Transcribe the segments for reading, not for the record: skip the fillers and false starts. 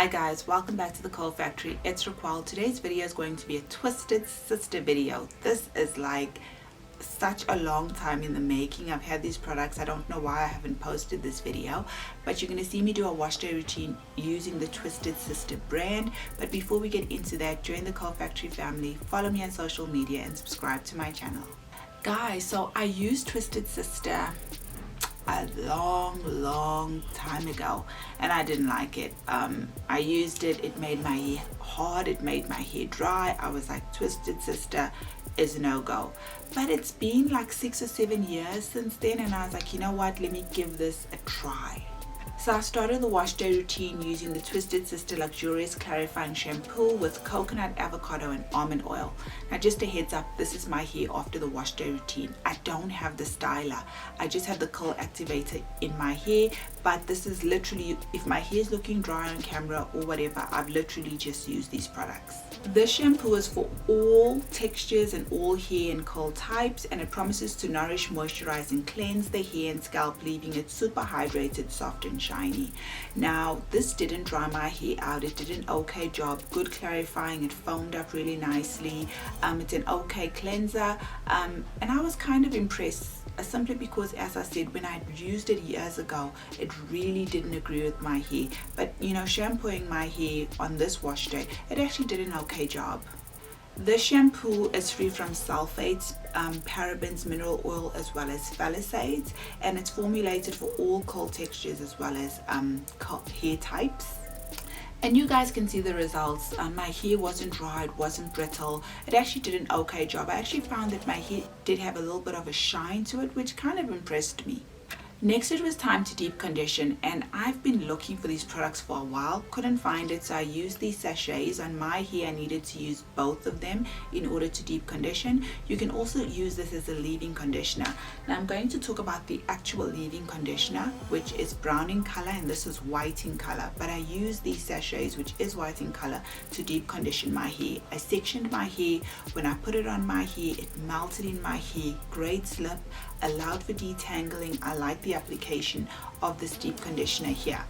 Hi guys, welcome back to the Curl Factory. It's Raquel. Today's video is going to be a Twisted Sister video. This is like such a long time in the making. I've had these products. I don't know why I haven't posted this video, but you're going to see me do a wash day routine using the Twisted Sister brand. But before we get into that, join the Curl Factory family, follow me on social media and subscribe to my channel. Guys, so I used Twisted Sister a long time ago and I didn't like it. I used it, it made my hair hard, it made my hair dry. I was like, Twisted Sister is no-go. But it's been like 6 or 7 years since then, and I was like, you know what, let me give this a try. So I started the wash day routine using the Twisted Sister Luxurious Clarifying Shampoo with coconut, avocado and almond oil. Now just a heads up, this is my hair after the wash day routine. I don't have the styler. I just have the curl activator in my hair, but this is literally, if my hair is looking dry on camera or whatever, I've literally just used these products. This shampoo is for all textures and all hair and curl types, and it promises to nourish, moisturize and cleanse the hair and scalp, leaving it super hydrated, soft and shiny. Now this didn't dry my hair out. It did an okay job, good clarifying, it foamed up really nicely. It's an okay cleanser, and I was kind of impressed simply because, as I said, when I used it years ago, it really didn't agree with my hair. But you know, shampooing my hair on this wash day, it actually did an okay job. This shampoo is free from sulfates, parabens, mineral oil as well as phthalate, and it's formulated for all curl textures as well as hair types. And you guys can see the results. My hair wasn't dry, it wasn't brittle. It actually did an okay job. I actually found that my hair did have a little bit of a shine to it, which kind of impressed me. Next, it was time to deep condition, and I've been looking for these products for a while, couldn't find it, so I used these sachets. On my hair I needed to use both of them in order to deep condition. You can also use this as a leave-in conditioner. Now I'm going to talk about the actual leave-in conditioner, which is brown in color and this is white in color, but I use these sachets, which is white in color, to deep condition my hair. I sectioned my hair. When I put it on my hair, it melted in my hair, great slip, allowed for detangling. I like the application of this deep conditioner here.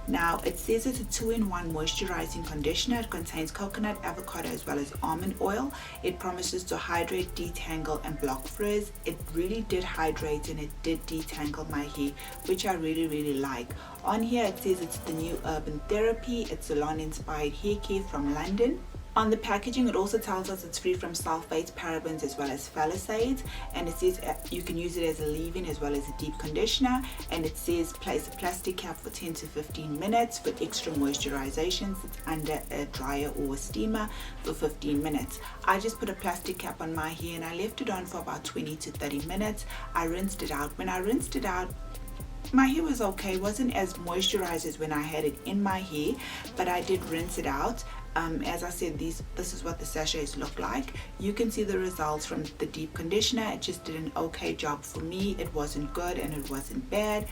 Now it says it's a 2-in-1 moisturizing conditioner. It contains coconut, avocado as well as almond oil. It promises to hydrate, detangle and block frizz. It really did hydrate and it did detangle my hair, which I really like. On here it says it's the new Urban Therapy. It's salon inspired hair care from London. On the packaging, it also tells us it's free from sulfates, parabens as well as phthalate, and it says you can use it as a leave-in as well as a deep conditioner, and it says place a plastic cap for 10 to 15 minutes for extra moisturization. It's under a dryer or a steamer for 15 minutes. I just put a plastic cap on my hair and I left it on for about 20 to 30 minutes. I rinsed it out. When I rinsed it out, my hair was okay. It wasn't as moisturized as when I had it in my hair, but I did rinse it out. As I said, this is what the sachets look like. You can see the results from the deep conditioner. It just did an okay job for me. It wasn't good and it wasn't bad.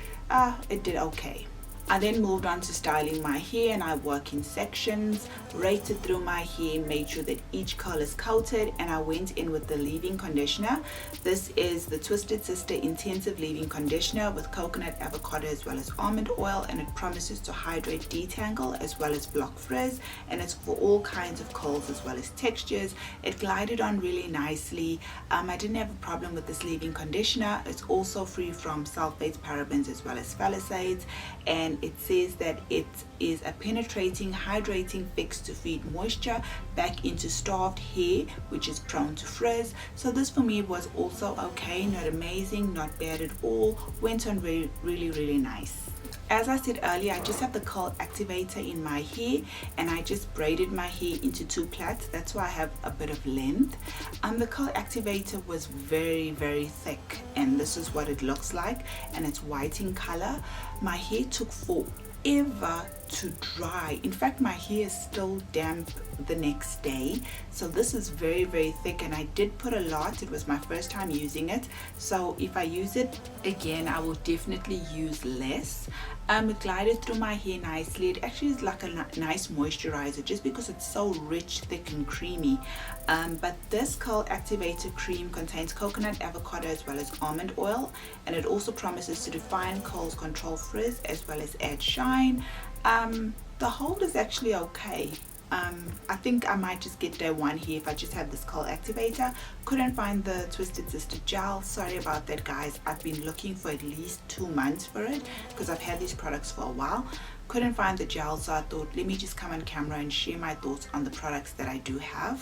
It did okay. I then moved on to styling my hair, and I work in sections, rated through my hair, made sure that each curl is coated, and I went in with the leave-in conditioner. This is the Twisted Sister Intensive Leave-in Conditioner with coconut, avocado as well as almond oil, and it promises to hydrate, detangle as well as block frizz, and it's for all kinds of curls as well as textures. It glided on really nicely. I didn't have a problem with this leave-in conditioner. It's also free from sulfates, parabens as well as phthalates, and it says that it is a penetrating, hydrating fix to feed moisture back into starved hair, which is prone to frizz. So this for me was also okay, not amazing, not bad at all. Went on really nice. As I said earlier, I just have the curl activator in my hair, and I just braided my hair into 2 plaits. That's why I have a bit of length. The curl activator was very thick, and this is what it looks like, and it's white in color. My hair took forever to dry. In fact, my hair is still damp the next day, so this is very thick, and I did put a lot. It was my first time using it, so if I use it again, I will definitely use less. It glided through my hair nicely. It actually is like a nice moisturizer just because it's so rich, thick and creamy. But this curl activator cream contains coconut, avocado as well as almond oil, and it also promises to define curls, control frizz as well as add shine. The hold is actually okay. I think I might just get day one here if I just have this curl activator. Couldn't find the TwistedSista gel. Sorry about that, guys. I've been looking for at least 2 months for it because I've had these products for a while. Couldn't find the gel, so I thought let me just come on camera and share my thoughts on the products that I do have.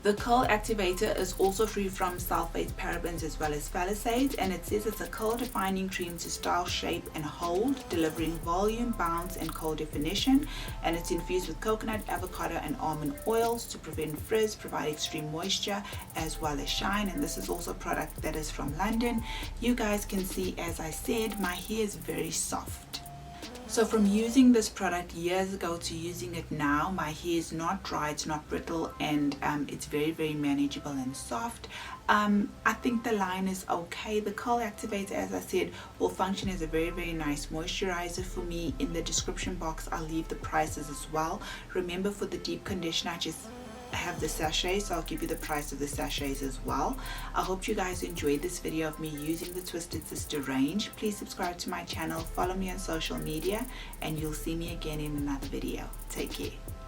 The curl activator is also free from sulfates, parabens as well as phthalate, and it says it's a curl defining cream to style, shape and hold, delivering volume, bounce and curl definition, and it's infused with coconut, avocado and almond oils to prevent frizz, provide extreme moisture as well as shine. And this is also a product that is from London. You guys can see, as I said, my hair is very soft. So from using this product years ago to using it now, my hair is not dry, it's not brittle, and it's very manageable and soft. I think the line is okay. The curl activator, as I said, will function as a very nice moisturizer for me. In the description box I'll leave the prices as well. Remember, for the deep conditioner I just have the sachet, so I'll give you the price of the sachets as well. I hope you guys enjoyed this video of me using the TwistedSista range. Please subscribe to my channel, follow me on social media, and you'll see me again in another video. Take care.